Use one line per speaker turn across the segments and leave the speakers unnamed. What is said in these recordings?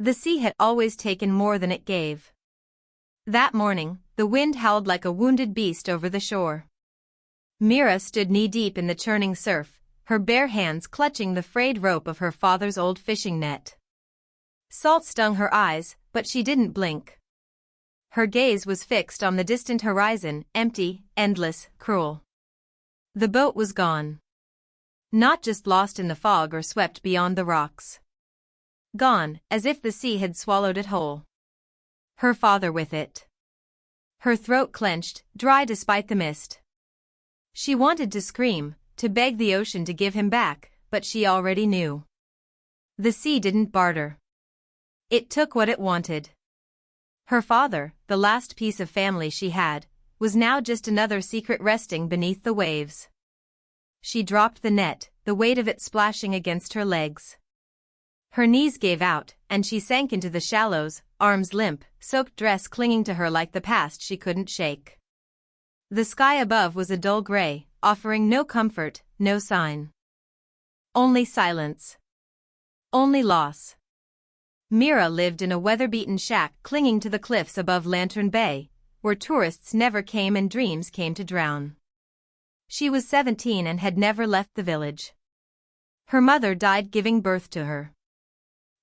The sea had always taken more than it gave. That morning, the wind howled like a wounded beast over the shore. Mira stood knee-deep in the churning surf, her bare hands clutching the frayed rope of her father's old fishing net. Salt stung her eyes, but she didn't blink. Her gaze was fixed on the distant horizon, empty, endless, cruel. The boat was gone. Not just lost in the fog or swept beyond the rocks. Gone, as if the sea had swallowed it whole. Her father with it. Her throat clenched, dry despite the mist. She wanted to scream, to beg the ocean to give him back, but she already knew. The sea didn't barter. It took what it wanted. Her father, the last piece of family she had, was now just another secret resting beneath the waves. She dropped the net, the weight of it splashing against her legs. Her knees gave out, and she sank into the shallows, arms limp, soaked dress clinging to her like the past she couldn't shake. The sky above was a dull gray, offering no comfort, no sign. Only silence. Only loss. Mira lived in a weather-beaten shack clinging to the cliffs above Lantern Bay, where tourists never came and dreams came to drown. She was 17 and had never left the village. Her mother died giving birth to her.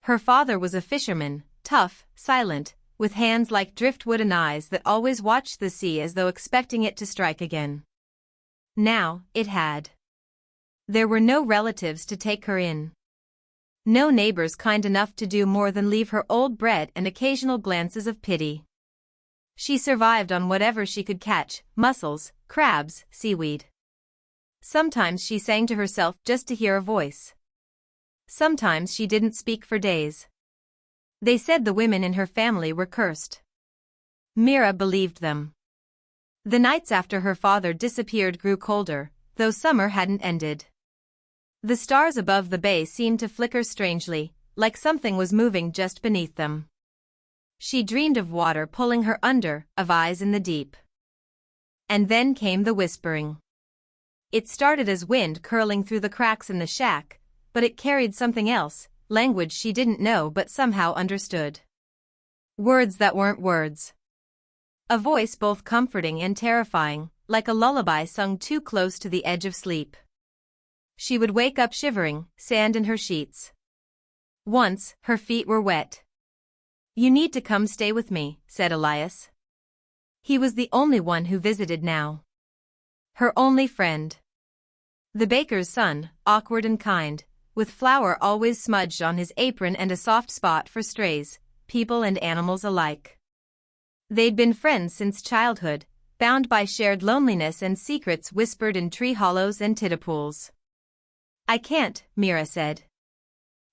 Her father was a fisherman, tough, silent, with hands like driftwood and eyes that always watched the sea as though expecting it to strike again. Now, it had. There were no relatives to take her in. No neighbors kind enough to do more than leave her old bread and occasional glances of pity. She survived on whatever she could catch, mussels, crabs, seaweed. Sometimes she sang to herself just to hear a voice. Sometimes she didn't speak for days. They said the women in her family were cursed. Mira believed them. The nights after her father disappeared grew colder, though summer hadn't ended. The stars above the bay seemed to flicker strangely, like something was moving just beneath them. She dreamed of water pulling her under, of eyes in the deep. And then came the whispering. It started as wind curling through the cracks in the shack, but it carried something else, language she didn't know but somehow understood. Words that weren't words. A voice both comforting and terrifying, like a lullaby sung too close to the edge of sleep. She would wake up shivering, sand in her sheets. Once, her feet were wet. "You need to come stay with me," said Elias. He was the only one who visited now. Her only friend. The baker's son, awkward and kind, with flour always smudged on his apron and a soft spot for strays, people and animals alike. They'd been friends since childhood, bound by shared loneliness and secrets whispered in tree hollows and tidapools. "I can't," Mira said.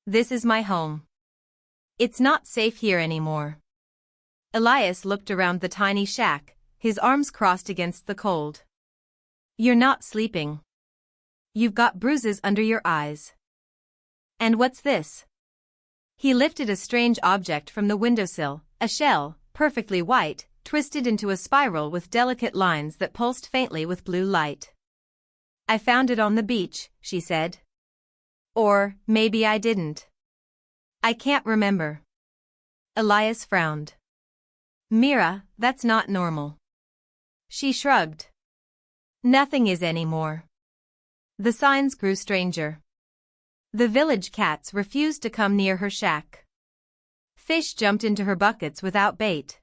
"This is my home. It's not safe here anymore." Elias looked around the tiny shack, his arms crossed against the cold. "You're not sleeping. You've got bruises under your eyes. And what's this?" He lifted a strange object from the windowsill, a shell, perfectly white, twisted into a spiral with delicate lines that pulsed faintly with blue light. "I found it on the beach," she said. "Or, maybe I didn't. I can't remember." Elias frowned. "Mira, that's not normal." She shrugged. "Nothing is anymore." The signs grew stranger. The village cats refused to come near her shack. Fish jumped into her buckets without bait.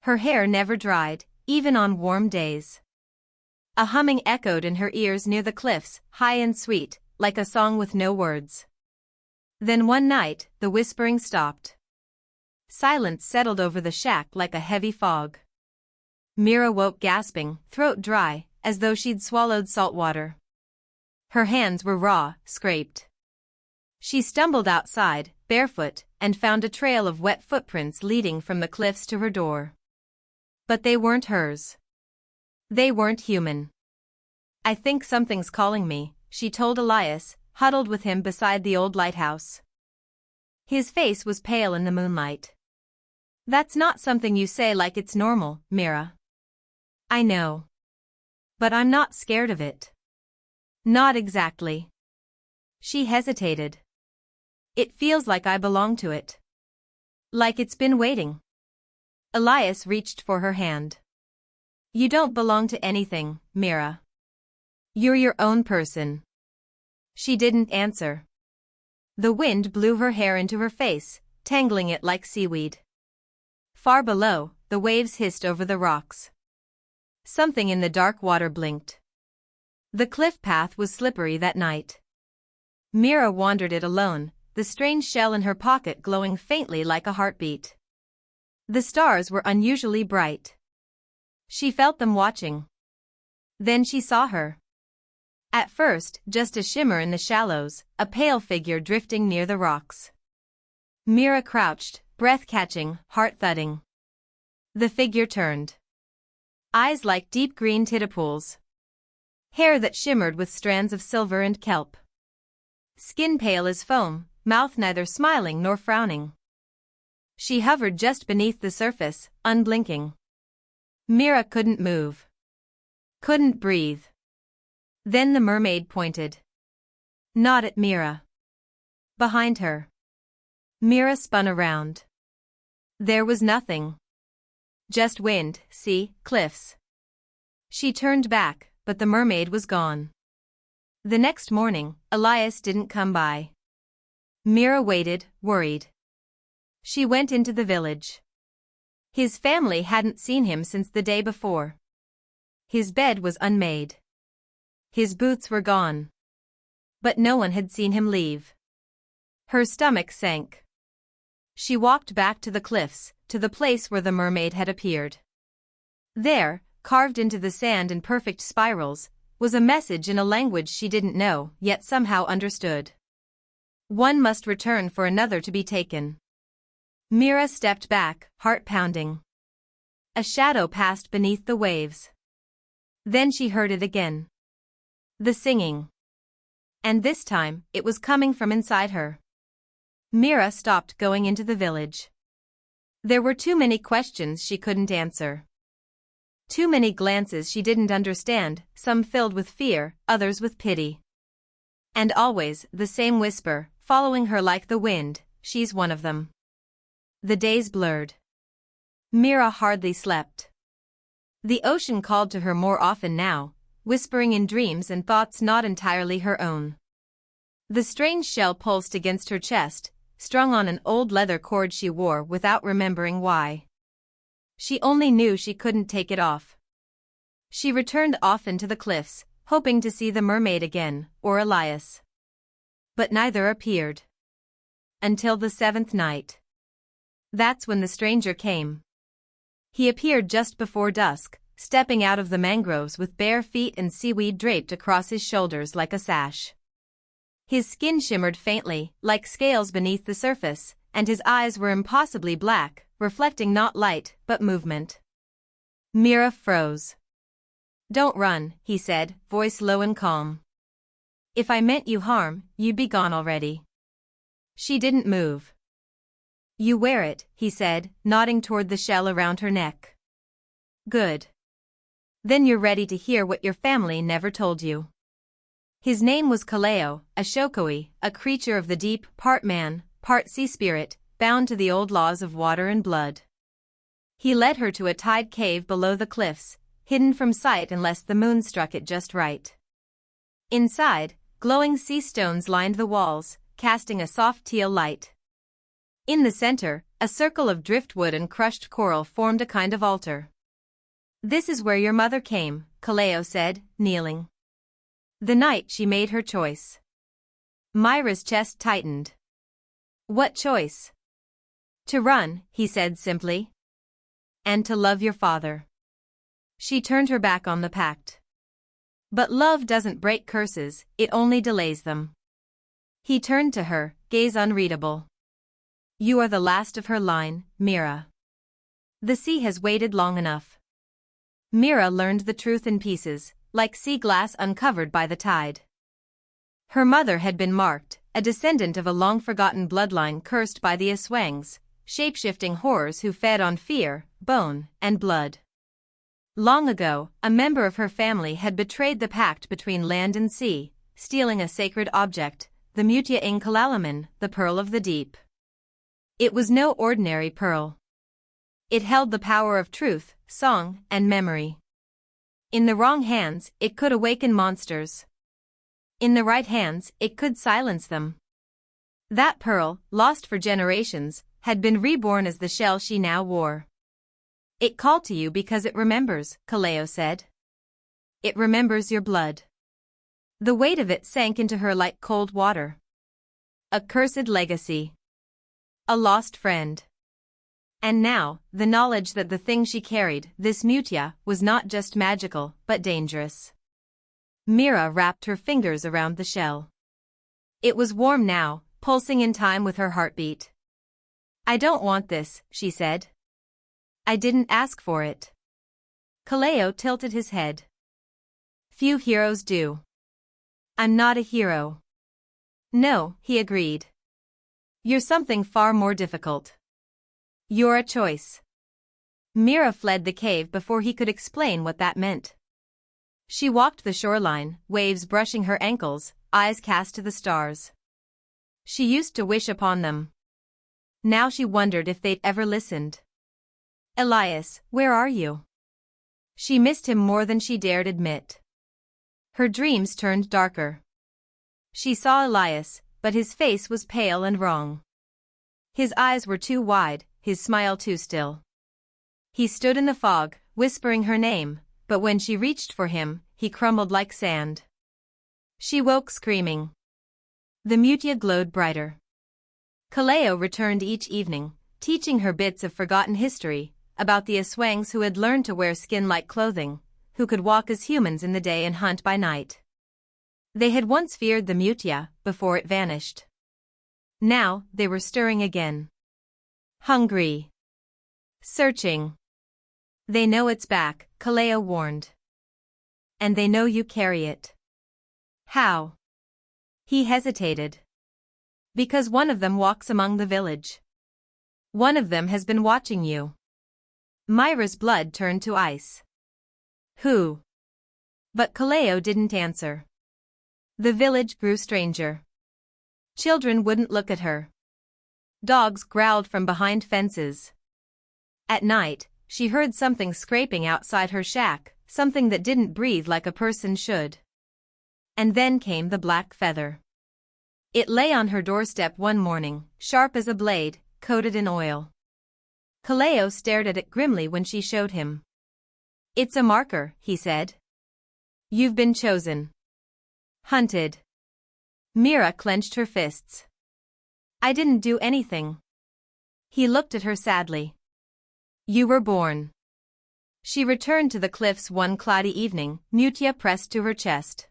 Her hair never dried, even on warm days. A humming echoed in her ears near the cliffs, high and sweet, like a song with no words. Then one night, the whispering stopped. Silence settled over the shack like a heavy fog. Mira woke gasping, throat dry, as though she'd swallowed salt water. Her hands were raw, scraped. She stumbled outside, barefoot, and found a trail of wet footprints leading from the cliffs to her door. But they weren't hers. They weren't human. "I think something's calling me," she told Elias, huddled with him beside the old lighthouse. His face was pale in the moonlight. "That's not something you say like it's normal, Mira." "I know. But I'm not scared of it." "Not exactly." She hesitated. "It feels like I belong to it. Like it's been waiting. Elias reached for her hand. You don't belong to anything, Mira. You're your own person. She didn't answer. The wind blew her hair into her face, tangling it like seaweed. Far below, the waves hissed over the rocks. Something in the dark water blinked. The cliff path was slippery that night. Mira wandered it alone, the strange shell in her pocket glowing faintly like a heartbeat. The stars were unusually bright. She felt them watching. Then she saw her. At first, just a shimmer in the shallows, a pale figure drifting near the rocks. Mira crouched, breath catching, heart thudding. The figure turned. Eyes like deep green titterpools. Hair that shimmered with strands of silver and kelp. Skin pale as foam, mouth neither smiling nor frowning. She hovered just beneath the surface, unblinking. Mira couldn't move. Couldn't breathe. Then the mermaid pointed. Not at Mira. Behind her. Mira spun around. There was nothing. Just wind, sea, cliffs. She turned back, but the mermaid was gone. The next morning, Elias didn't come by. Mira waited, worried. She went into the village. His family hadn't seen him since the day before. His bed was unmade. His boots were gone. But no one had seen him leave. Her stomach sank. She walked back to the cliffs, to the place where the mermaid had appeared. There, carved into the sand in perfect spirals, was a message in a language she didn't know, yet somehow understood. One must return for another to be taken. Mira stepped back, heart pounding. A shadow passed beneath the waves. Then she heard it again. The singing. And this time, it was coming from inside her. Mira stopped going into the village. There were too many questions she couldn't answer. Too many glances she didn't understand, some filled with fear, others with pity. And always, the same whisper, following her like the wind, she's one of them. The days blurred. Mira hardly slept. The ocean called to her more often now, whispering in dreams and thoughts not entirely her own. The strange shell pulsed against her chest, strung on an old leather cord she wore without remembering why. She only knew she couldn't take it off. She returned often to the cliffs, hoping to see the mermaid again, or Elias. But neither appeared. Until the 7th night. That's when the stranger came. He appeared just before dusk, stepping out of the mangroves with bare feet and seaweed draped across his shoulders like a sash. His skin shimmered faintly, like scales beneath the surface, and his eyes were impossibly black, reflecting not light, but movement. Mira froze. Don't run, he said, voice low and calm. If I meant you harm, you'd be gone already. She didn't move. You wear it, he said, nodding toward the shell around her neck. Good. Then you're ready to hear what your family never told you. His name was Kaleo, a shokoi, a creature of the deep, part man, part sea spirit, bound to the old laws of water and blood. He led her to a tide cave below the cliffs, hidden from sight unless the moon struck it just right. Inside, glowing sea stones lined the walls, casting a soft teal light. In the center, a circle of driftwood and crushed coral formed a kind of altar. This is where your mother came, Kaleo said, kneeling. The night she made her choice. Myra's chest tightened. What choice? To run, he said simply. And to love your father. She turned her back on the pact. But love doesn't break curses, it only delays them. He turned to her, gaze unreadable. You are the last of her line, Mira. The sea has waited long enough. Mira learned the truth in pieces, like sea glass uncovered by the tide. Her mother had been marked, a descendant of a long-forgotten bloodline cursed by the Aswangs, shape-shifting horrors who fed on fear, bone, and blood. Long ago, a member of her family had betrayed the pact between land and sea, stealing a sacred object, the Mutia Inkalalaman, the pearl of the deep. It was no ordinary pearl. It held the power of truth, song, and memory. In the wrong hands, it could awaken monsters. In the right hands, it could silence them. That pearl, lost for generations, had been reborn as the shell she now wore. It called to you because it remembers, Kaleo said. It remembers your blood. The weight of it sank into her like cold water. A cursed legacy. A lost friend. And now, the knowledge that the thing she carried, this Mutia, was not just magical, but dangerous. Mira wrapped her fingers around the shell. It was warm now, pulsing in time with her heartbeat. I don't want this, she said. I didn't ask for it. Kaleo tilted his head. Few heroes do. I'm not a hero. No, he agreed. You're something far more difficult. You're a choice. Mira fled the cave before he could explain what that meant. She walked the shoreline, waves brushing her ankles, eyes cast to the stars. She used to wish upon them. Now she wondered if they'd ever listened. Elias, where are you? She missed him more than she dared admit. Her dreams turned darker. She saw Elias, but his face was pale and wrong. His eyes were too wide, his smile too still. He stood in the fog, whispering her name, but when she reached for him, he crumbled like sand. She woke screaming. The Mutia glowed brighter. Kaleo returned each evening, teaching her bits of forgotten history, about the Aswangs who had learned to wear skin-like clothing, who could walk as humans in the day and hunt by night. They had once feared the Mutia, before it vanished. Now, they were stirring again. Hungry. Searching. They know it's back, Kaleo warned. And they know you carry it. How? He hesitated. Because one of them walks among the village. One of them has been watching you. Myra's blood turned to ice. Who? But Kaleo didn't answer. The village grew stranger. Children wouldn't look at her. Dogs growled from behind fences. At night, she heard something scraping outside her shack, something that didn't breathe like a person should. And then came the black feather. It lay on her doorstep one morning, sharp as a blade, coated in oil. Kaleo stared at it grimly when she showed him. It's a marker, he said. You've been chosen. Hunted. Mira clenched her fists. I didn't do anything. He looked at her sadly. You were born. She returned to the cliffs one cloudy evening, Mutia pressed to her chest.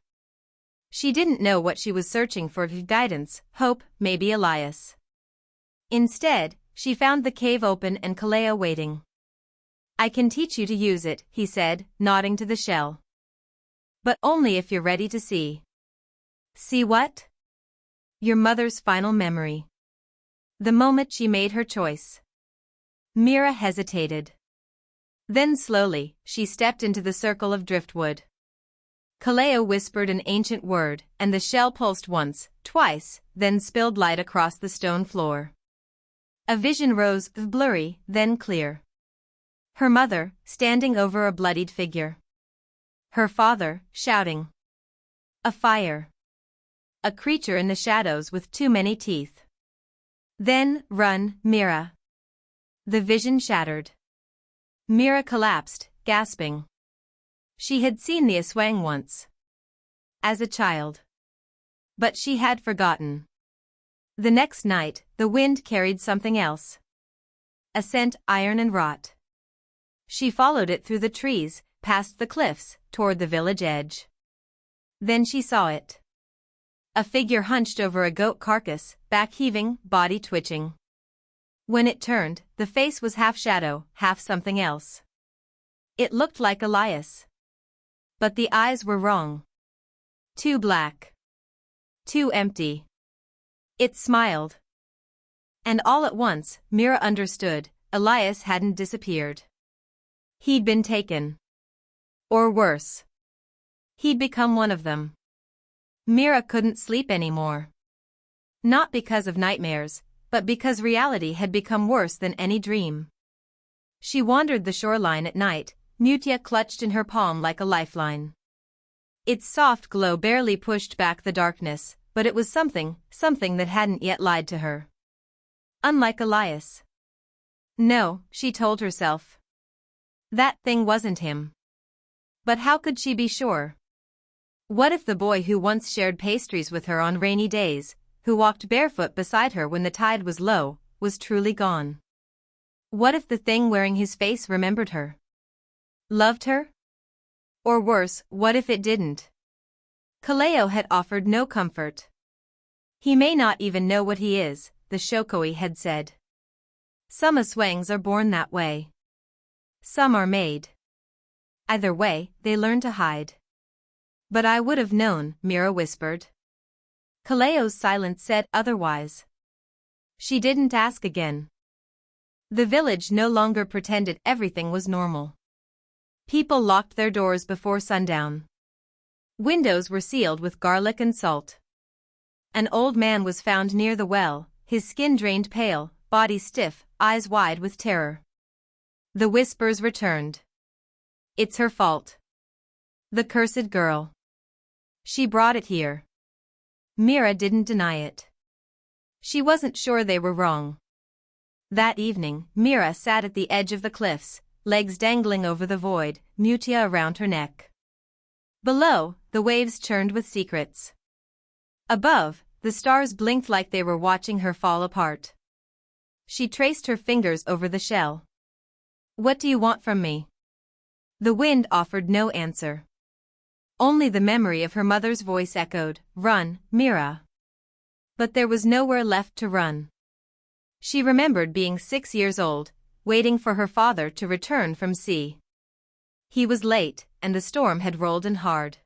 She didn't know what she was searching for: guidance, hope, maybe Elias. Instead, she found the cave open and Kaleo waiting. I can teach you to use it, he said, nodding to the shell. But only if you're ready to see. See what? Your mother's final memory. The moment she made her choice. Mira hesitated. Then slowly, she stepped into the circle of driftwood. Kaleo whispered an ancient word, and the shell pulsed once, twice, then spilled light across the stone floor. A vision rose, blurry, then clear. Her mother, standing over a bloodied figure. Her father, shouting. A fire. A creature in the shadows with too many teeth. Then, run, Mira. The vision shattered. Mira collapsed, gasping. She had seen the Aswang once. As a child. But she had forgotten. The next night, the wind carried something else. A scent, iron and rot. She followed it through the trees, past the cliffs, toward the village edge. Then she saw it. A figure hunched over a goat carcass, back heaving, body twitching. When it turned, the face was half shadow, half something else. It looked like Elias. But the eyes were wrong. Too black. Too empty. It smiled. And all at once, Mira understood, Elias hadn't disappeared. He'd been taken. Or worse. He'd become one of them. Mira couldn't sleep anymore. Not because of nightmares, but because reality had become worse than any dream. She wandered the shoreline at night, Mutya clutched in her palm like a lifeline. Its soft glow barely pushed back the darkness, but it was something that hadn't yet lied to her. Unlike Elias. No, she told herself. That thing wasn't him. But how could she be sure? What if the boy who once shared pastries with her on rainy days, who walked barefoot beside her when the tide was low, was truly gone? What if the thing wearing his face remembered her? Loved her? Or worse, what if it didn't? Kaleo had offered no comfort. He may not even know what he is, the Shokoi had said. Some Aswangs are born that way. Some are made. Either way, they learn to hide. But I would have known, Mira whispered. Kaleo's silence said otherwise. She didn't ask again. The village no longer pretended everything was normal. People locked their doors before sundown. Windows were sealed with garlic and salt. An old man was found near the well, his skin drained pale, body stiff, eyes wide with terror. The whispers returned. It's her fault. The cursed girl. She brought it here. Mira didn't deny it. She wasn't sure they were wrong. That evening, Mira sat at the edge of the cliffs, legs dangling over the void, Mutya around her neck. Below, the waves churned with secrets. Above, the stars blinked like they were watching her fall apart. She traced her fingers over the shell. What do you want from me? The wind offered no answer. Only the memory of her mother's voice echoed, "Run, Mira." But there was nowhere left to run. She remembered being 6 years old, waiting for her father to return from sea. He was late, and the storm had rolled in hard.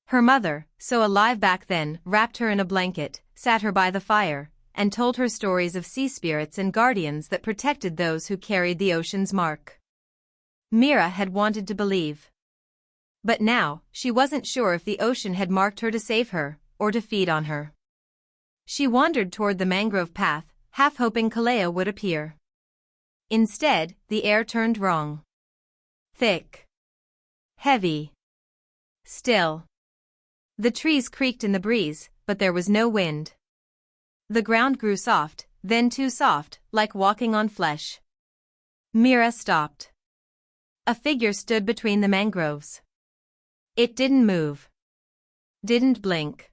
Her mother, so alive back then, wrapped her in a blanket, sat her by the fire, and told her stories of sea spirits and guardians that protected those who carried the ocean's mark. Mira had wanted to believe. But now, she wasn't sure if the ocean had marked her to save her, or to feed on her. She wandered toward the mangrove path, half hoping Kaleo would appear. Instead, the air turned wrong. Thick. Heavy. Still. The trees creaked in the breeze, but there was no wind. The ground grew soft, then too soft, like walking on flesh. Mira stopped. A figure stood between the mangroves. It didn't move. Didn't blink.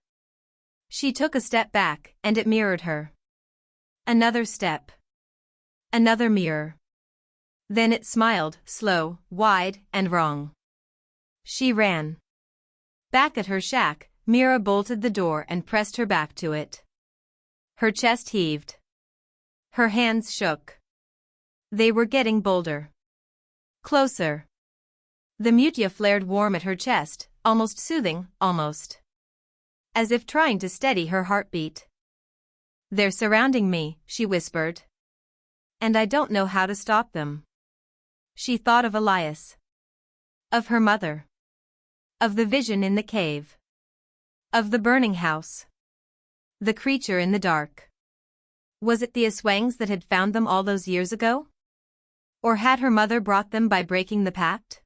She took a step back, and it mirrored her. Another step. Another mirror. Then it smiled, slow, wide, and wrong. She ran. Back at her shack, Mira bolted the door and pressed her back to it. Her chest heaved. Her hands shook. They were getting bolder. Closer. The Mutya flared warm at her chest, almost soothing, almost. As if trying to steady her heartbeat. They're surrounding me, she whispered. And I don't know how to stop them. She thought of Elias. Of her mother. Of the vision in the cave. Of the burning house. The creature in the dark. Was it the Aswangs that had found them all those years ago? Or had her mother brought them by breaking the pact?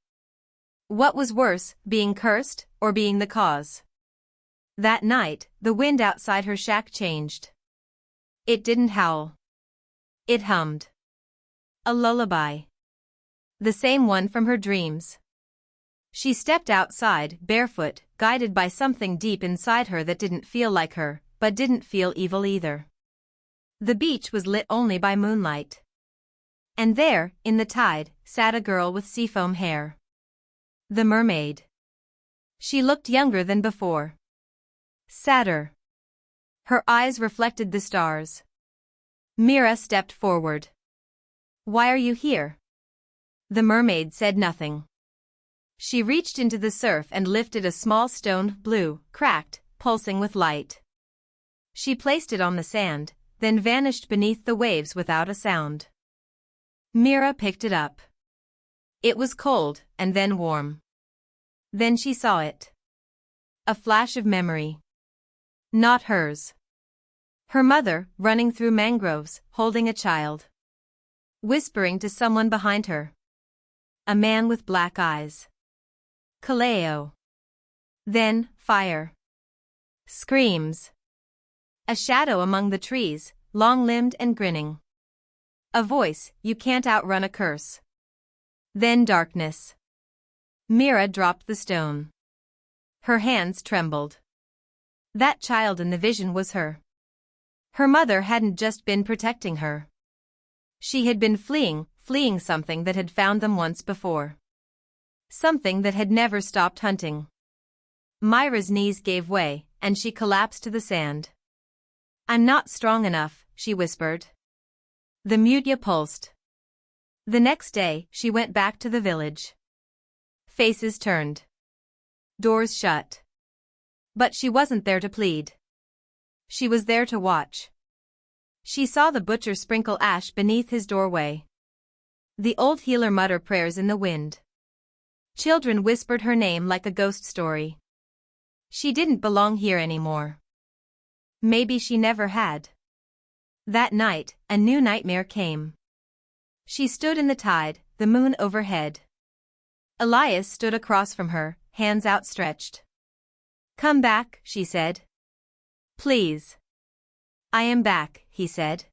What was worse, being cursed, or being the cause? That night, the wind outside her shack changed. It didn't howl. It hummed. A lullaby. The same one from her dreams. She stepped outside, barefoot, guided by something deep inside her that didn't feel like her, but didn't feel evil either. The beach was lit only by moonlight. And there, in the tide, sat a girl with seafoam hair. The mermaid. She looked younger than before. Sadder. Her eyes reflected the stars. Mira stepped forward. Why are you here? The mermaid said nothing. She reached into the surf and lifted a small stone, blue, cracked, pulsing with light. She placed it on the sand, then vanished beneath the waves without a sound. Mira picked it up. It was cold, and then warm. Then she saw it. A flash of memory. Not hers. Her mother, running through mangroves, holding a child. Whispering to someone behind her. A man with black eyes. Kaleo. Then, fire. Screams. A shadow among the trees, long-limbed and grinning. A voice, you can't outrun a curse. Then darkness. Mira dropped the stone. Her hands trembled. That child in the vision was her. Her mother hadn't just been protecting her. She had been fleeing something that had found them once before. Something that had never stopped hunting. Myra's knees gave way, and she collapsed to the sand. I'm not strong enough, she whispered. The Mutya pulsed. The next day, she went back to the village. Faces turned. Doors shut. But she wasn't there to plead. She was there to watch. She saw the butcher sprinkle ash beneath his doorway. The old healer mutter prayers in the wind. Children whispered her name like a ghost story. She didn't belong here anymore. Maybe she never had. That night, a new nightmare came. She stood in the tide, the moon overhead. Elias stood across from her, hands outstretched. Come back, she said. Please. I am back, he said.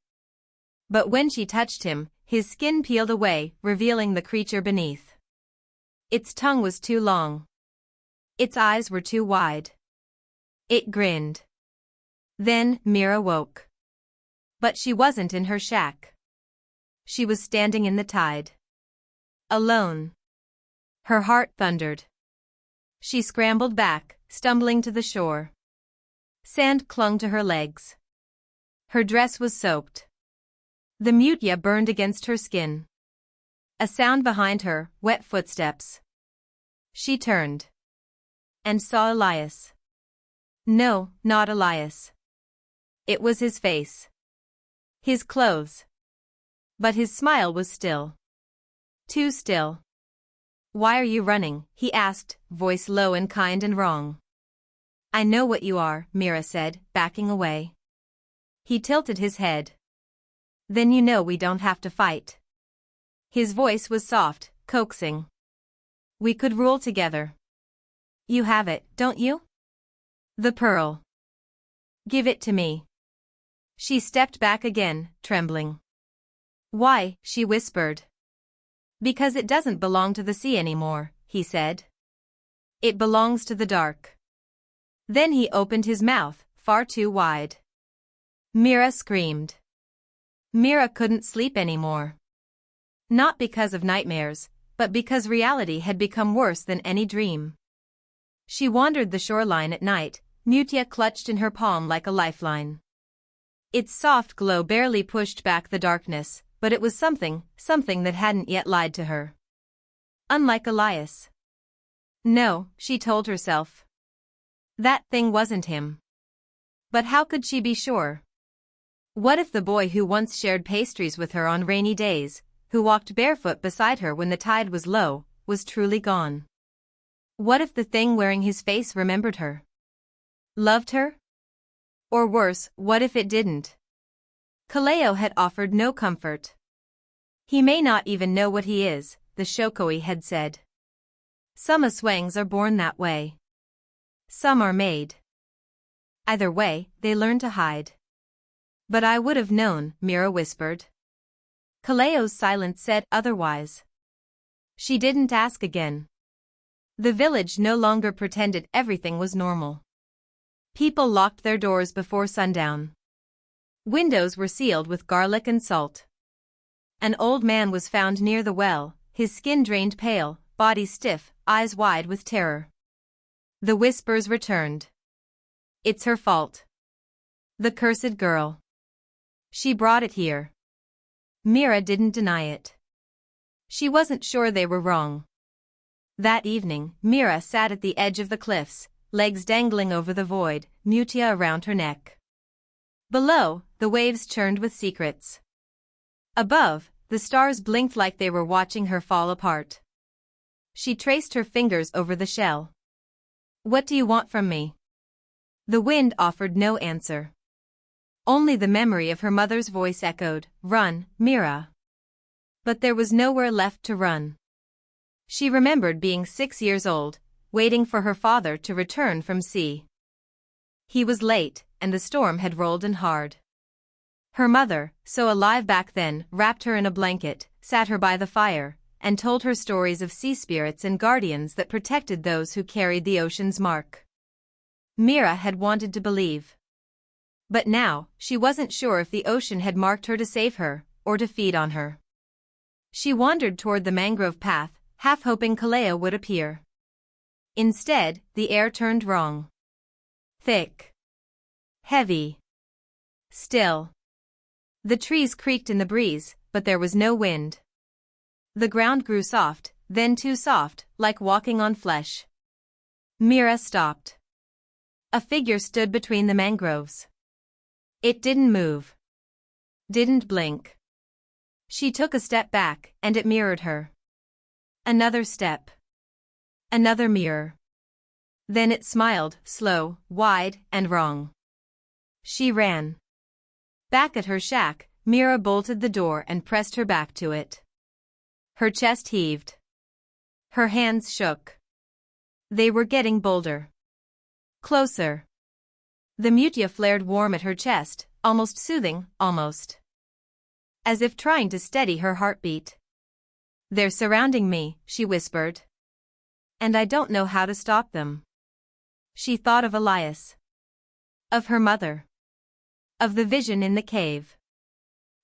But when she touched him, his skin peeled away, revealing the creature beneath. Its tongue was too long. Its eyes were too wide. It grinned. Then, Mira woke. But she wasn't in her shack. She was standing in the tide. Alone. Her heart thundered. She scrambled back, stumbling to the shore. Sand clung to her legs. Her dress was soaked. The Mutya burned against her skin. A sound behind her, wet footsteps. She turned. And saw Elias. No, not Elias. It was his face. His clothes. But his smile was still. Too still. Why are you running? He asked, voice low and kind and wrong. I know what you are, Mira said, backing away. He tilted his head. Then you know we don't have to fight. His voice was soft, coaxing. We could rule together. You have it, don't you? The pearl. Give it to me. She stepped back again, trembling. Why? She whispered. Because it doesn't belong to the sea anymore, he said. It belongs to the dark. Then he opened his mouth, far too wide. Mira screamed. Mira couldn't sleep anymore. Not because of nightmares, but because reality had become worse than any dream. She wandered the shoreline at night, Mutya clutched in her palm like a lifeline. Its soft glow barely pushed back the darkness, but it was something that hadn't yet lied to her. Unlike Elias. No, she told herself. That thing wasn't him. But how could she be sure? What if the boy who once shared pastries with her on rainy days, who walked barefoot beside her when the tide was low, was truly gone? What if the thing wearing his face remembered her? Loved her? Or worse, what if it didn't? Kaleo had offered no comfort. He may not even know what he is, the Shokoi had said. Some Aswangs are born that way. Some are made. Either way, they learn to hide. But I would have known, Mira whispered. Kaleo's silence said otherwise. She didn't ask again. The village no longer pretended everything was normal. People locked their doors before sundown. Windows were sealed with garlic and salt. An old man was found near the well, his skin drained pale, body stiff, eyes wide with terror. The whispers returned. It's her fault. The cursed girl. She brought it here. Mira didn't deny it. She wasn't sure they were wrong. That evening, Mira sat at the edge of the cliffs, legs dangling over the void, Mutya around her neck. Below, the waves churned with secrets. Above, the stars blinked like they were watching her fall apart. She traced her fingers over the shell. What do you want from me? The wind offered no answer. Only the memory of her mother's voice echoed, "Run, Mira." But there was nowhere left to run. She remembered being 6 years old, waiting for her father to return from sea. He was late, and the storm had rolled in hard. Her mother, so alive back then, wrapped her in a blanket, sat her by the fire, and told her stories of sea spirits and guardians that protected those who carried the ocean's mark. Mira had wanted to believe. But now, she wasn't sure if the ocean had marked her to save her, or to feed on her. She wandered toward the mangrove path, half hoping Kaleo would appear. Instead, the air turned wrong. Thick. Heavy. Still. The trees creaked in the breeze, but there was no wind. The ground grew soft, then too soft, like walking on flesh. Mira stopped. A figure stood between the mangroves. It didn't move. Didn't blink. She took a step back, and it mirrored her. Another step. Another mirror. Then it smiled, slow, wide, and wrong. She ran. Back at her shack, Mira bolted the door and pressed her back to it. Her chest heaved. Her hands shook. They were getting bolder. Closer. The mutia flared warm at her chest, almost soothing, almost. As if trying to steady her heartbeat. "They're surrounding me," she whispered. "And I don't know how to stop them." She thought of Elias. Of her mother. Of the vision in the cave.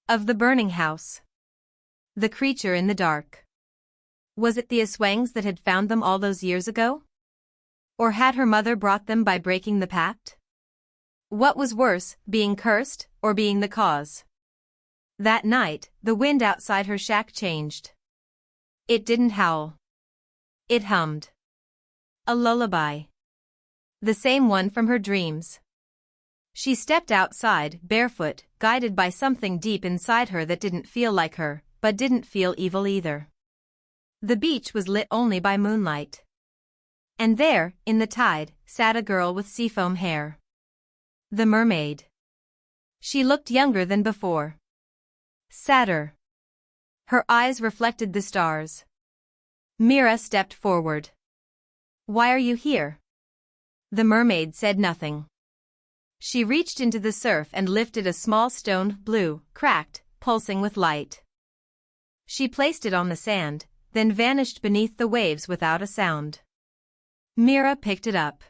Of the burning house. The creature in the dark. Was it the Aswangs that had found them all those years ago? Or had her mother brought them by breaking the pact? What was worse, being cursed, or being the cause? That night, the wind outside her shack changed. It didn't howl. It hummed. A lullaby. The same one from her dreams. She stepped outside, barefoot, guided by something deep inside her that didn't feel like her, but didn't feel evil either. The beach was lit only by moonlight. And there, in the tide, sat a girl with seafoam hair. The mermaid. She looked younger than before. Sadder. Her eyes reflected the stars. Mira stepped forward. "Why are you here?" The mermaid said nothing. She reached into the surf and lifted a small stone, blue, cracked, pulsing with light. She placed it on the sand, then vanished beneath the waves without a sound. Mira picked it up.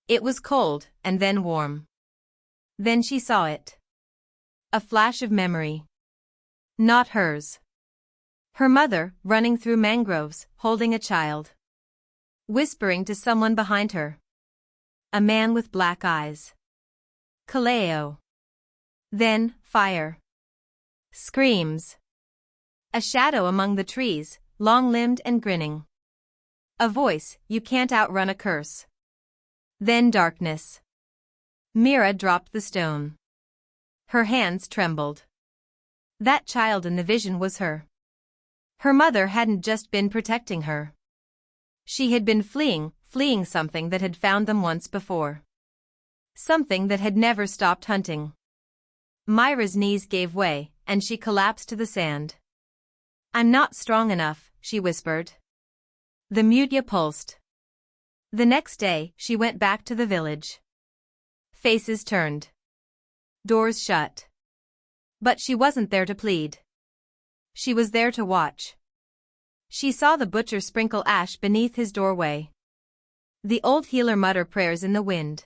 It was cold, and then warm. Then she saw it. A flash of memory. Not hers. Her mother, running through mangroves, holding a child. Whispering to someone behind her. A man with black eyes. Kaleo. Then, fire. Screams. A shadow among the trees, long-limbed and grinning. A voice, "You can't outrun a curse." Then darkness. Mira dropped the stone. Her hands trembled. That child in the vision was her. Her mother hadn't just been protecting her. She had been fleeing something that had found them once before. Something that had never stopped hunting. Myra's knees gave way, and she collapsed to the sand. "I'm not strong enough," she whispered. The mutia pulsed. The next day, she went back to the village. Faces turned. Doors shut. But she wasn't there to plead. She was there to watch. She saw the butcher sprinkle ash beneath his doorway. The old healer mutter prayers in the wind.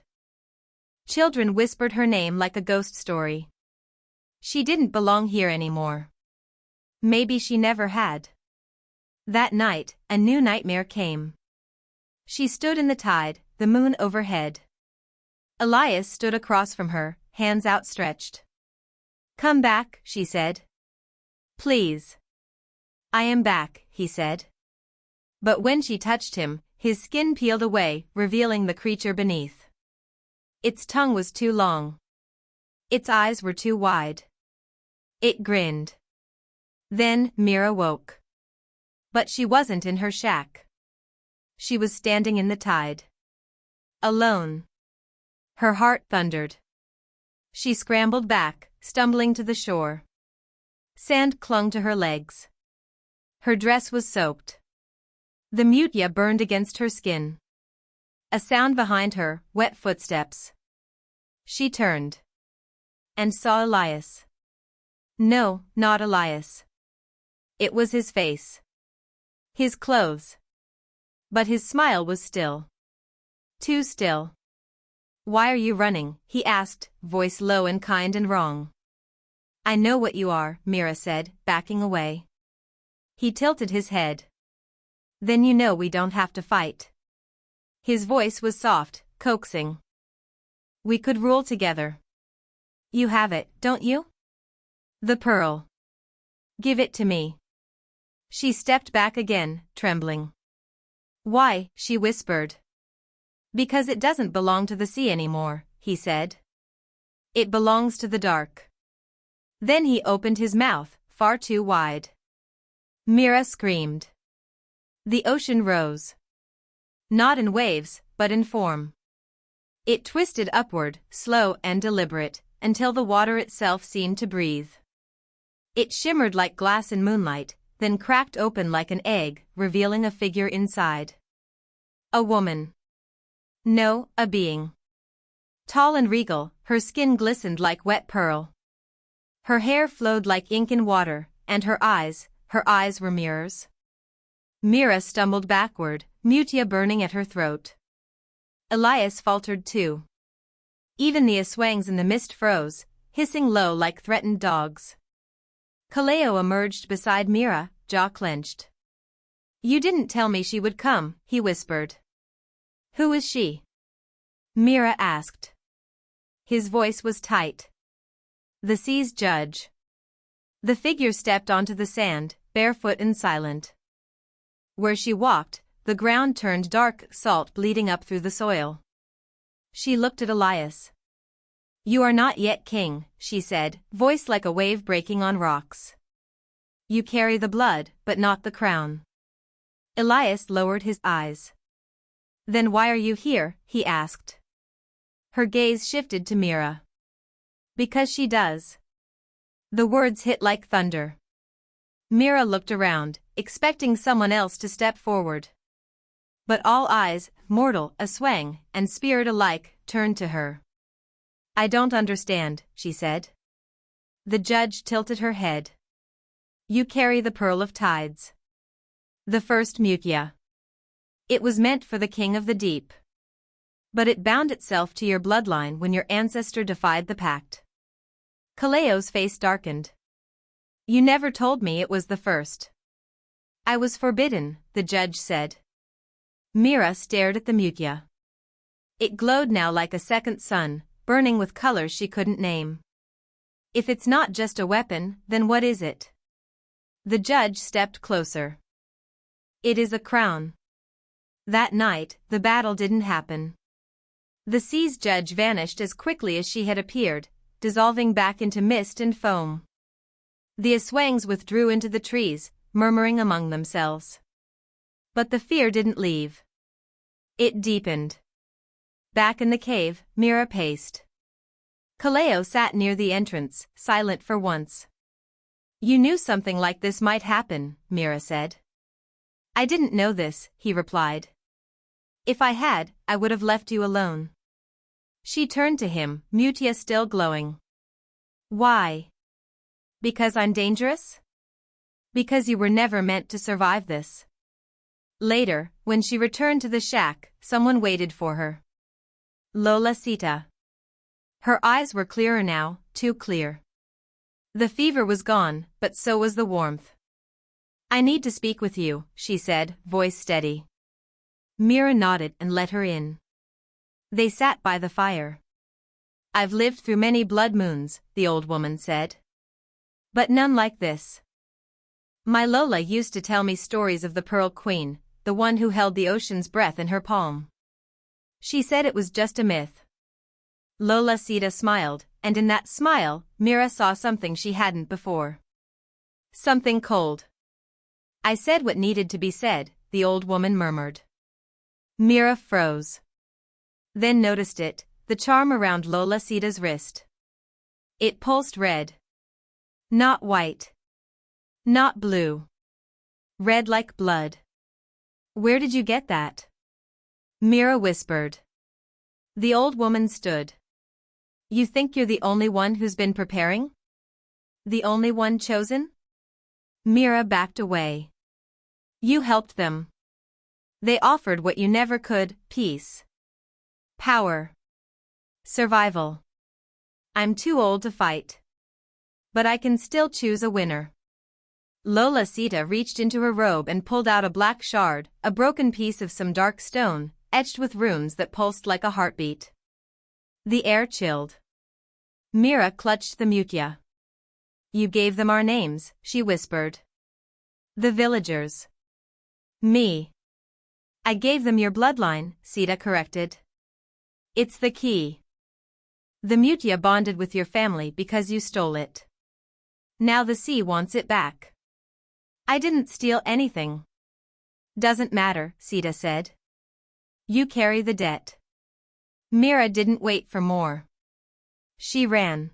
Children whispered her name like a ghost story. She didn't belong here anymore. Maybe she never had. That night, a new nightmare came. She stood in the tide, the moon overhead. Elias stood across from her, hands outstretched. "Come back," she said. "Please." "I am back," he said. But when she touched him, his skin peeled away, revealing the creature beneath. Its tongue was too long. Its eyes were too wide. It grinned. Then Mira woke. But she wasn't in her shack. She was standing in the tide. Alone. Her heart thundered. She scrambled back, stumbling to the shore. Sand clung to her legs. Her dress was soaked. The mutia burned against her skin. A sound behind her, wet footsteps. She turned. And saw Elias. No, not Elias. It was his face. His clothes. But his smile was still. Too still. Why are you running? He asked, voice low and kind and wrong. I know what you are, Mira said, backing away. He tilted his head. Then you know we don't have to fight. His voice was soft, coaxing. We could rule together. You have it, don't you? The pearl. Give it to me. She stepped back again, trembling. Why? She whispered. Because it doesn't belong to the sea anymore, he said. It belongs to the dark. Then he opened his mouth, far too wide. Mira screamed. The ocean rose. Not in waves, but in form. It twisted upward, slow and deliberate, until the water itself seemed to breathe. It shimmered like glass in moonlight, then cracked open like an egg, revealing a figure inside. A woman. No, a being. Tall and regal, her skin glistened like wet pearl. Her hair flowed like ink in water, and her eyes were mirrors. Mira stumbled backward, mutia burning at her throat. Elias faltered too. Even the aswangs in the mist froze, hissing low like threatened dogs. Kaleo emerged beside Mira, jaw clenched. You didn't tell me she would come, he whispered. Who is she? Mira asked. His voice was tight. The sea's judge. The figure stepped onto the sand, barefoot and silent. Where she walked, the ground turned dark salt bleeding up through the soil. She looked at Elias. You are not yet king, she said, voice like a wave breaking on rocks. You carry the blood, but not the crown. Elias lowered his eyes. Then why are you here? He asked. Her gaze shifted to Mira. Because she does. The words hit like thunder. Mira looked around, expecting someone else to step forward. But all eyes, mortal, aswang, and spirit alike, turned to her. I don't understand, she said. The judge tilted her head. You carry the pearl of tides. The first mutia. It was meant for the king of the deep. But it bound itself to your bloodline when your ancestor defied the pact. Kaleo's face darkened. You never told me it was the first. I was forbidden, the judge said. Mira stared at the mutia. It glowed now like a second sun, burning with colors she couldn't name. If it's not just a weapon, then what is it? The judge stepped closer. It is a crown. That night, the battle didn't happen. The sea's judge vanished as quickly as she had appeared, dissolving back into mist and foam. The aswangs withdrew into the trees, murmuring among themselves. But the fear didn't leave. It deepened. Back in the cave, Mira paced. Kaleo sat near the entrance, silent for once. You knew something like this might happen, Mira said. I didn't know this, he replied. If I had, I would have left you alone. She turned to him, mutia still glowing. Why? Because I'm dangerous? Because you were never meant to survive this. Later, when she returned to the shack, someone waited for her. Lola Sita. Her eyes were clearer now, too clear. The fever was gone, but so was the warmth. I need to speak with you, she said, voice steady. Mira nodded and let her in. They sat by the fire. I've lived through many blood moons, the old woman said. But none like this. My Lola used to tell me stories of the Pearl Queen, the one who held the ocean's breath in her palm. She said it was just a myth. Lola Sita smiled, and in that smile, Mira saw something she hadn't before. Something cold. I said what needed to be said, the old woman murmured. Mira froze. Then noticed it, the charm around Lola Sita's wrist. It pulsed red. Not white. Not blue. Red like blood. Where did you get that? Mira whispered. The old woman stood. You think you're the only one who's been preparing? The only one chosen? Mira backed away. You helped them. They offered what you never could, peace. Power. Survival. I'm too old to fight. But I can still choose a winner. Lola Sita reached into her robe and pulled out a black shard, a broken piece of some dark stone, etched with runes that pulsed like a heartbeat. The air chilled. Mira clutched the mutya. You gave them our names, she whispered. The villagers. Me. I gave them your bloodline, Sita corrected. It's the key. The mutya bonded with your family because you stole it. Now the sea wants it back. I didn't steal anything. Doesn't matter, Sita said. You carry the debt. Mira didn't wait for more. She ran.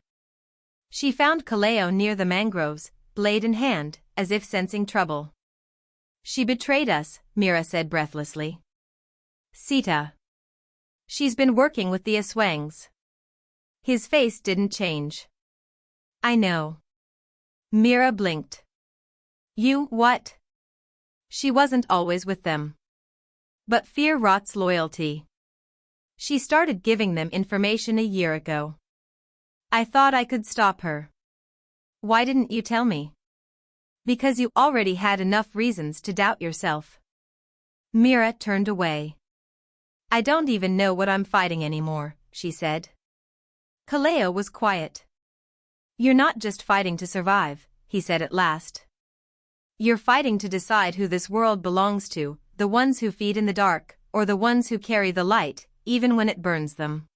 She found Kaleo near the mangroves, blade in hand, as if sensing trouble. She betrayed us, Mira said breathlessly. Sita. She's been working with the Aswangs. His face didn't change. I know. Mira blinked. You, what? She wasn't always with them. But fear rots loyalty. She started giving them information a year ago. I thought I could stop her. Why didn't you tell me? Because you already had enough reasons to doubt yourself. Mira turned away. I don't even know what I'm fighting anymore, she said. Kaleo was quiet. You're not just fighting to survive, he said at last. You're fighting to decide who this world belongs to, the ones who feed in the dark, or the ones who carry the light, even when it burns them.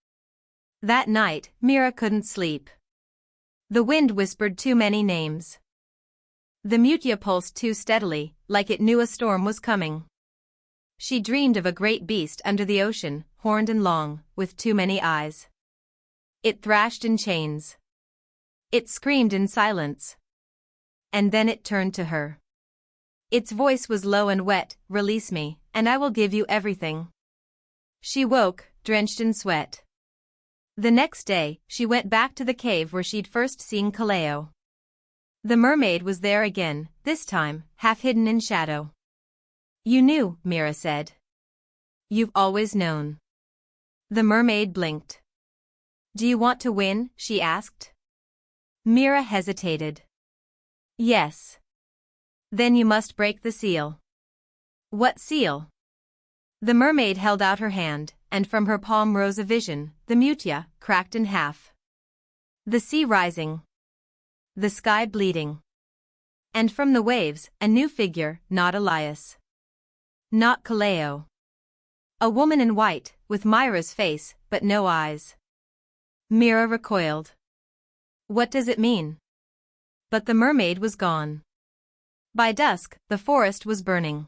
That night, Mira couldn't sleep. The wind whispered too many names. The mutya pulsed too steadily, like it knew a storm was coming. She dreamed of a great beast under the ocean, horned and long, with too many eyes. It thrashed in chains. It screamed in silence. And then it turned to her. Its voice was low and wet, release me, and I will give you everything. She woke, drenched in sweat. The next day, she went back to the cave where she'd first seen Kaleo. The mermaid was there again, this time, half hidden in shadow. You knew, Mira said. You've always known. The mermaid blinked. Do you want to win? She asked. Mira hesitated. Yes. Then you must break the seal. What seal? The mermaid held out her hand, and from her palm rose a vision, the mutya, cracked in half. The sea rising. The sky bleeding. And from the waves, a new figure, not Elias. Not Kaleo. A woman in white, with Myra's face, but no eyes. Mira recoiled. What does it mean? But the mermaid was gone. By dusk, the forest was burning.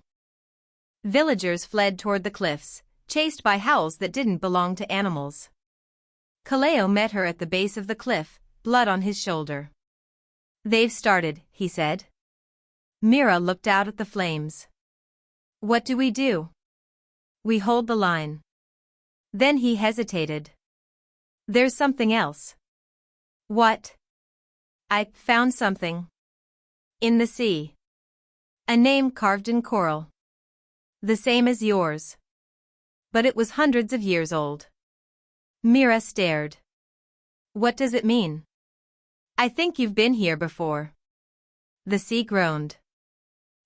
Villagers fled toward the cliffs, chased by howls that didn't belong to animals. Kaleo met her at the base of the cliff, blood on his shoulder. They've started, he said. Mira looked out at the flames. What do we do? We hold the line. Then he hesitated. There's something else. What? I found something. In the sea. A name carved in coral. The same as yours. But it was hundreds of years old. Mira stared. What does it mean? I think you've been here before. The sea groaned.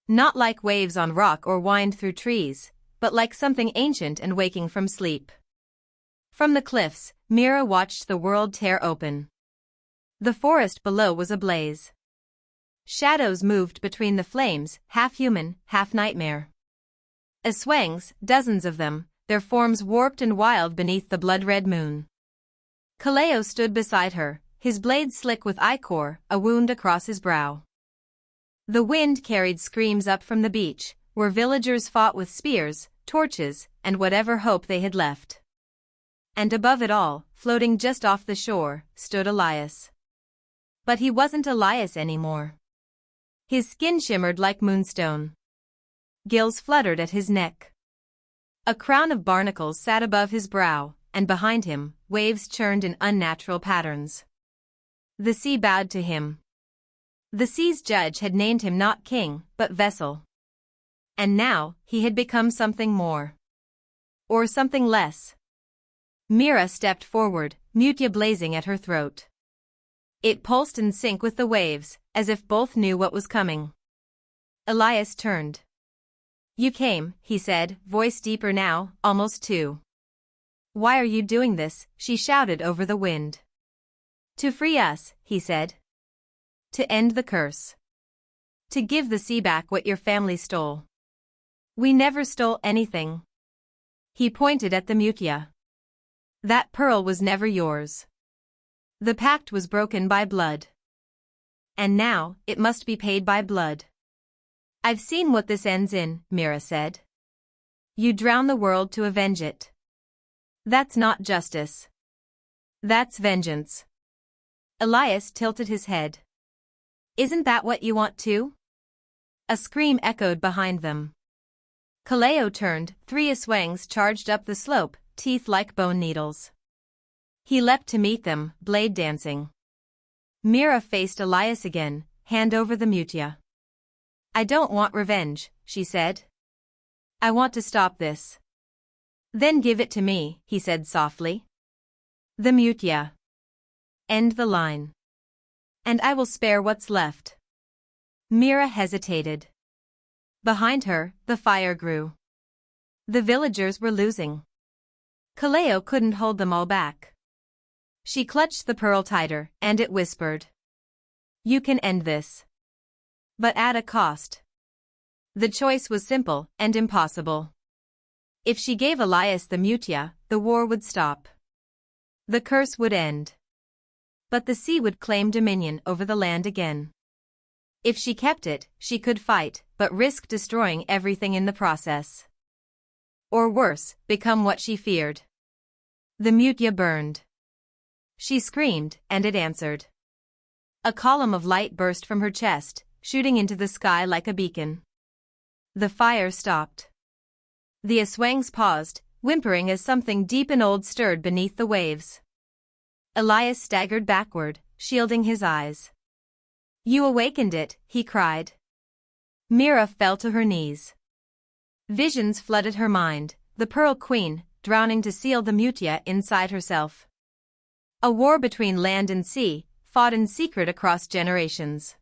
Not like waves on rock or wind through trees, but like something ancient and waking from sleep. From the cliffs, Mira watched the world tear open. The forest below was ablaze. Shadows moved between the flames, half human, half nightmare. Aswangs, dozens of them, their forms warped and wild beneath the blood-red moon. Kaleo stood beside her, his blade slick with ichor, a wound across his brow. The wind carried screams up from the beach, where villagers fought with spears, torches, and whatever hope they had left. And above it all, floating just off the shore, stood Elias. But he wasn't Elias anymore. His skin shimmered like moonstone. Gills fluttered at his neck. A crown of barnacles sat above his brow, and behind him, waves churned in unnatural patterns. The sea bowed to him. The sea's judge had named him not king, but vessel. And now, he had become something more. Or something less. Mira stepped forward, Mutya blazing at her throat. It pulsed in sync with the waves, as if both knew what was coming. Elias turned. "You came," he said, voice deeper now, almost too. "Why are you doing this?" she shouted over the wind. "To free us," he said. "To end the curse. To give the sea back what your family stole." "We never stole anything." He pointed at the Mutya. "That pearl was never yours. The pact was broken by blood. And now, it must be paid by blood." "I've seen what this ends in," Mira said. "You drown the world to avenge it. That's not justice. That's vengeance." Elias tilted his head. "Isn't that what you want too?" A scream echoed behind them. Kaleo turned, 3 Aswangs charged up the slope, teeth like bone needles. He leapt to meet them, blade dancing. Mira faced Elias again, hand over the Mutya. "I don't want revenge," she said. "I want to stop this." "Then give it to me," he said softly. "The Mutya. End the line. And I will spare what's left." Mira hesitated. Behind her, the fire grew. The villagers were losing. Kaleo couldn't hold them all back. She clutched the pearl tighter, and it whispered. "You can end this. But at a cost." The choice was simple and impossible. If she gave Elias the Mutya, the war would stop. The curse would end. But the sea would claim dominion over the land again. If she kept it, she could fight, but risk destroying everything in the process. Or worse, become what she feared. The Mutya burned. She screamed, and it answered. A column of light burst from her chest, shooting into the sky like a beacon. The fire stopped. The Aswangs paused, whimpering as something deep and old stirred beneath the waves. Elias staggered backward, shielding his eyes. "You awakened it," he cried. Mira fell to her knees. Visions flooded her mind, the Pearl Queen, drowning to seal the Mutya inside herself. A war between land and sea, fought in secret across generations.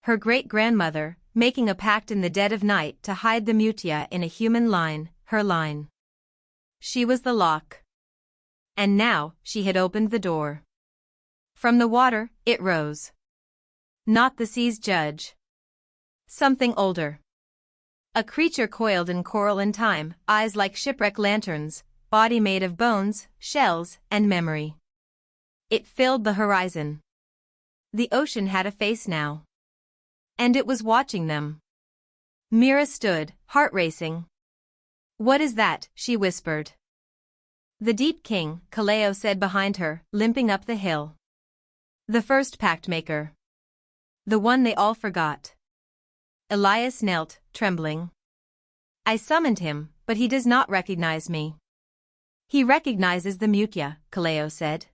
Her great-grandmother, making a pact in the dead of night to hide the Mutya in a human line, her line. She was the lock. And now, she had opened the door. From the water, it rose. Not the sea's judge. Something older. A creature coiled in coral and time, eyes like shipwreck lanterns, body made of bones, shells, and memory. It filled the horizon. The ocean had a face now. And it was watching them. Mira stood, heart racing. "What is that?" she whispered. "The Deep King," Kaleo said behind her, limping up the hill. "The first pact maker. The one they all forgot." Elias knelt, trembling. "I summoned him, but he does not recognize me." "He recognizes the Mutya," Kaleo said.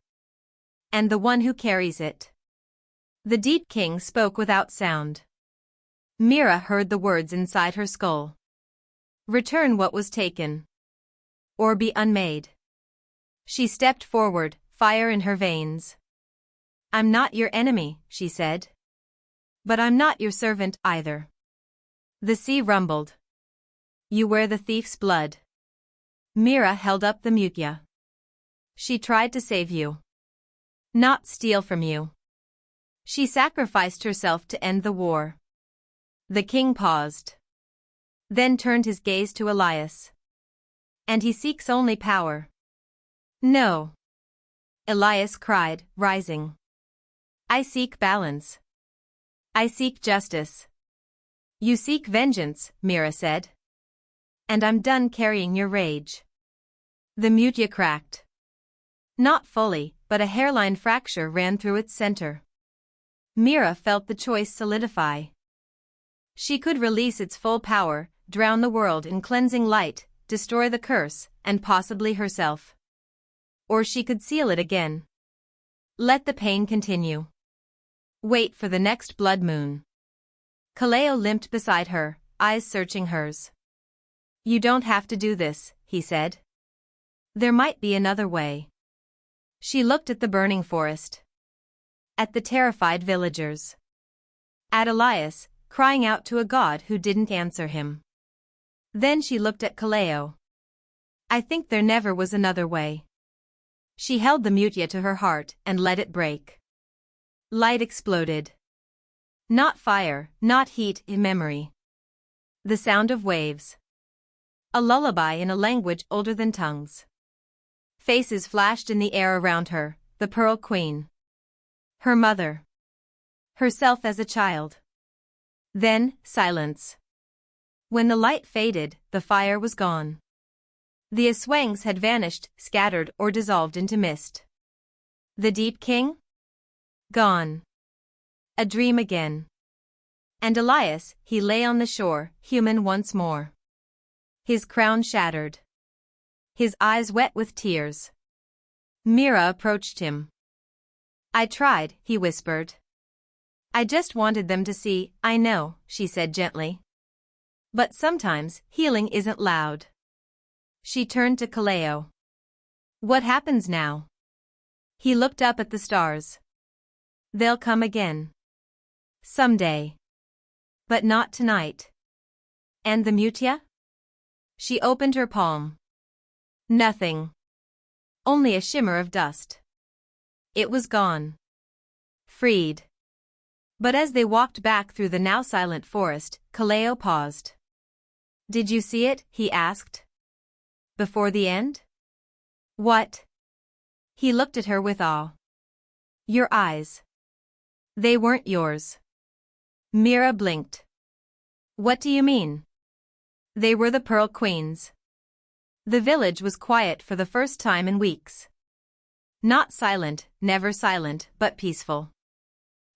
"And the one who carries it." The Deep King spoke without sound. Mira heard the words inside her skull. "Return what was taken. Or be unmade." She stepped forward, fire in her veins. "I'm not your enemy," she said. "But I'm not your servant, either." The sea rumbled. "You wear the thief's blood." Mira held up the Mutya. "She tried to save you. Not steal from you. She sacrificed herself to end the war." The king paused. Then turned his gaze to Elias. "And he seeks only power." "No." Elias cried, rising. "I seek balance. I seek justice." "You seek vengeance," Mira said. "And I'm done carrying your rage." The Mutya cracked. Not fully, but a hairline fracture ran through its center. Mira felt the choice solidify. She could release its full power, drown the world in cleansing light, destroy the curse, and possibly herself. Or she could seal it again. Let the pain continue. Wait for the next blood moon. Kaleo limped beside her, eyes searching hers. You don't have to do this, he said. There might be another way. She looked at the burning forest. At the terrified villagers. At Elias, crying out to a god who didn't answer him. Then she looked at Kaleo. I think there never was another way. She held the mutia to her heart and let it break. Light exploded. Not fire, not heat, in memory. The sound of waves. A lullaby in a language older than tongues. Faces flashed in the air around her, the Pearl Queen. Her mother. Herself as a child. Then, silence. When the light faded, the fire was gone. The Aswangs had vanished, scattered or dissolved into mist. The Deep King? Gone. A dream again. And Elias, he lay on the shore, human once more. His crown shattered. His eyes wet with tears. Mira approached him. I tried, he whispered. I just wanted them to see. I know, she said gently. But sometimes, healing isn't loud. She turned to Kaleo. What happens now? He looked up at the stars. They'll come again. Someday. But not tonight. And the mutia? She opened her palm. Nothing. Only a shimmer of dust. It was gone. Freed. But as they walked back through the now silent forest, Kaleo paused. Did you see it? He asked. Before the end? What? He looked at her with awe. Your eyes. They weren't yours. Mira blinked. What do you mean? They were the Pearl Queen's. The village was quiet for the first time in weeks. Not silent, never silent, but peaceful.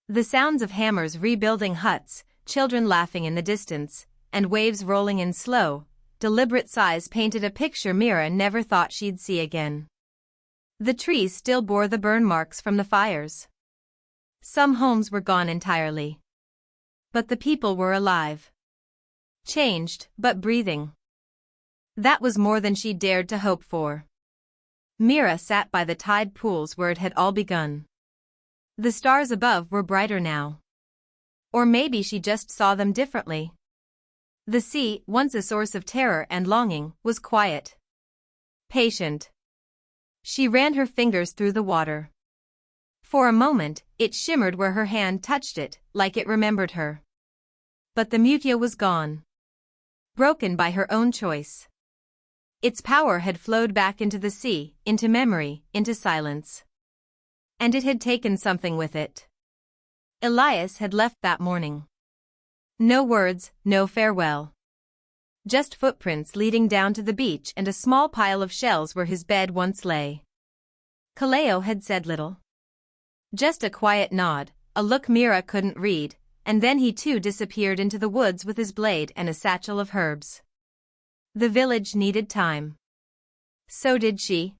The sounds of hammers rebuilding huts, children laughing in the distance, and waves rolling in slow, deliberate sighs painted a picture Mira never thought she'd see again. The trees still bore the burn marks from the fires. Some homes were gone entirely. But the people were alive. Changed, but breathing. That was more than she dared to hope for. Mira sat by the tide pools where it had all begun. The stars above were brighter now. Or maybe she just saw them differently. The sea, once a source of terror and longing, was quiet. Patient. She ran her fingers through the water. For a moment, it shimmered where her hand touched it, like it remembered her. But the mutia was gone. Broken by her own choice. Its power had flowed back into the sea, into memory, into silence. And it had taken something with it. Elias had left that morning. No words, no farewell. Just footprints leading down to the beach and a small pile of shells where his bed once lay. Kaleo had said little. Just a quiet nod, a look Mira couldn't read, and then he too disappeared into the woods with his blade and a satchel of herbs. The village needed time. So did she.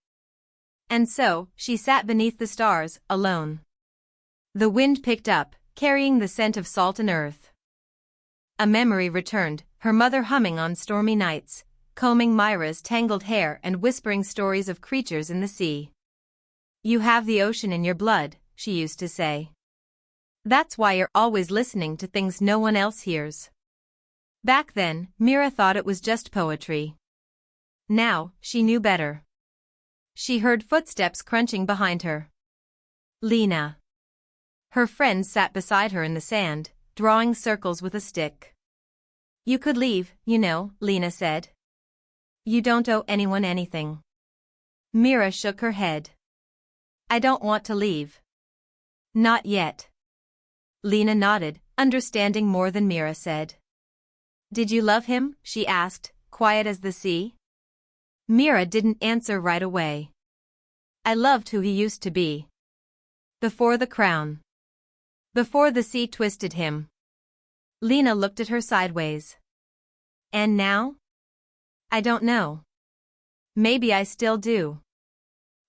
And so, she sat beneath the stars, alone. The wind picked up, carrying the scent of salt and earth. A memory returned, her mother humming on stormy nights, combing Myra's tangled hair and whispering stories of creatures in the sea. You have the ocean in your blood, she used to say. That's why you're always listening to things no one else hears. Back then, Mira thought it was just poetry. Now, she knew better. She heard footsteps crunching behind her. Lena. Her friend sat beside her in the sand, drawing circles with a stick. You could leave, you know, Lena said. You don't owe anyone anything. Mira shook her head. I don't want to leave. Not yet. Lena nodded, understanding more than Mira said. Did you love him? She asked, quiet as the sea. Mira didn't answer right away. I loved who he used to be. Before the crown. before the sea twisted him. Lena looked at her sideways. And now? I don't know. Maybe I still do.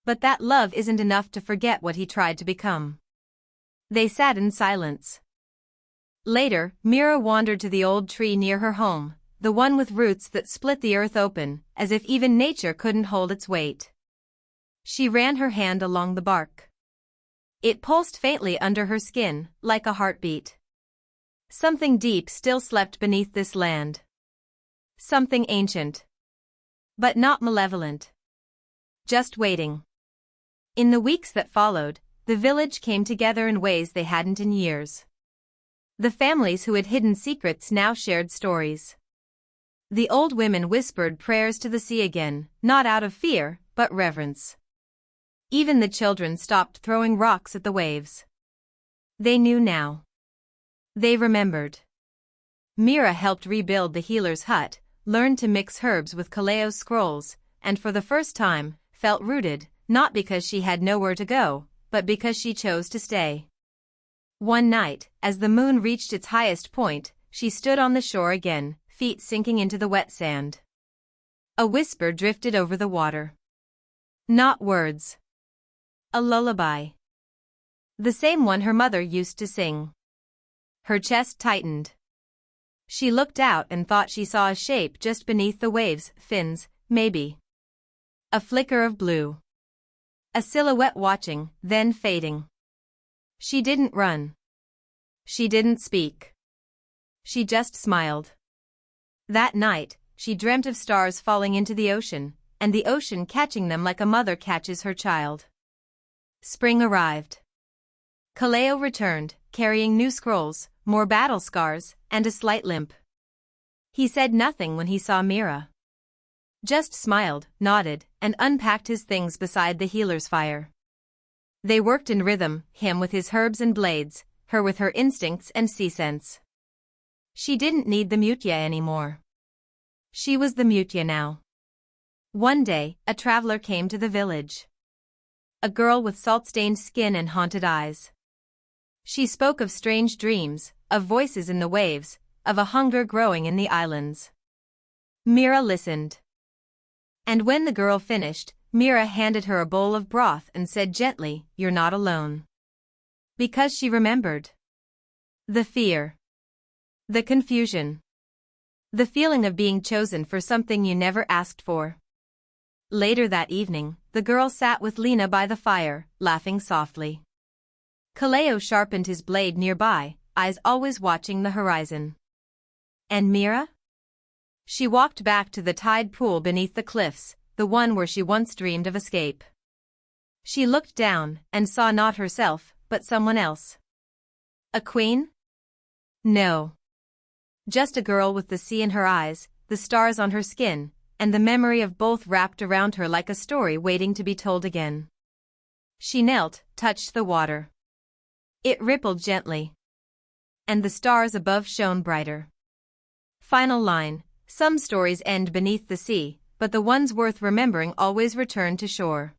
But that love isn't enough to forget what he tried to become. They sat in silence. Later, Mira wandered to the old tree near her home, the one with roots that split the earth open, as if even nature couldn't hold its weight. She ran her hand along the bark. It pulsed faintly under her skin, like a heartbeat. Something deep still slept beneath this land. Something ancient. But not malevolent. Just waiting. In the weeks that followed, the village came together in ways they hadn't in years. The families who had hidden secrets now shared stories. The old women whispered prayers to the sea again, not out of fear, but reverence. Even the children stopped throwing rocks at the waves. They knew now. They remembered. Mira helped rebuild the healer's hut, learned to mix herbs with Kaleo's scrolls, and for the first time, felt rooted, not because she had nowhere to go, but because she chose to stay. One night, as the moon reached its highest point, she stood on the shore again, feet sinking into the wet sand. A whisper drifted over the water. Not words. A lullaby. The same one her mother used to sing. Her chest tightened. She looked out and thought she saw a shape just beneath the waves, fins, maybe. A flicker of blue. A silhouette watching, then fading. She didn't run. She didn't speak. She just smiled. That night, she dreamt of stars falling into the ocean, and the ocean catching them like a mother catches her child. Spring arrived. Kaleo returned, carrying new scrolls, more battle scars, and a slight limp. He said nothing when he saw Mira. Just smiled, nodded, and unpacked his things beside the healer's fire. They worked in rhythm, him with his herbs and blades, her with her instincts and sea sense. She didn't need the Mutya anymore. She was the Mutya now. One day, a traveler came to the village. A girl with salt-stained skin and haunted eyes. She spoke of strange dreams, of voices in the waves, of a hunger growing in the islands. Mira listened. And when the girl finished, Mira handed her a bowl of broth and said gently, "You're not alone." Because she remembered. The fear. The confusion. The feeling of being chosen for something you never asked for. Later that evening, the girl sat with Lena by the fire, laughing softly. Kaleo sharpened his blade nearby, eyes always watching the horizon. And Mira? She walked back to the tide pool beneath the cliffs, the one where she once dreamed of escape. She looked down and saw not herself, but someone else. A queen? No. Just a girl with the sea in her eyes, the stars on her skin, and the memory of both wrapped around her like a story waiting to be told again. She knelt, touched the water. It rippled gently. And the stars above shone brighter. Final line: some stories end beneath the sea, but the ones worth remembering always return to shore.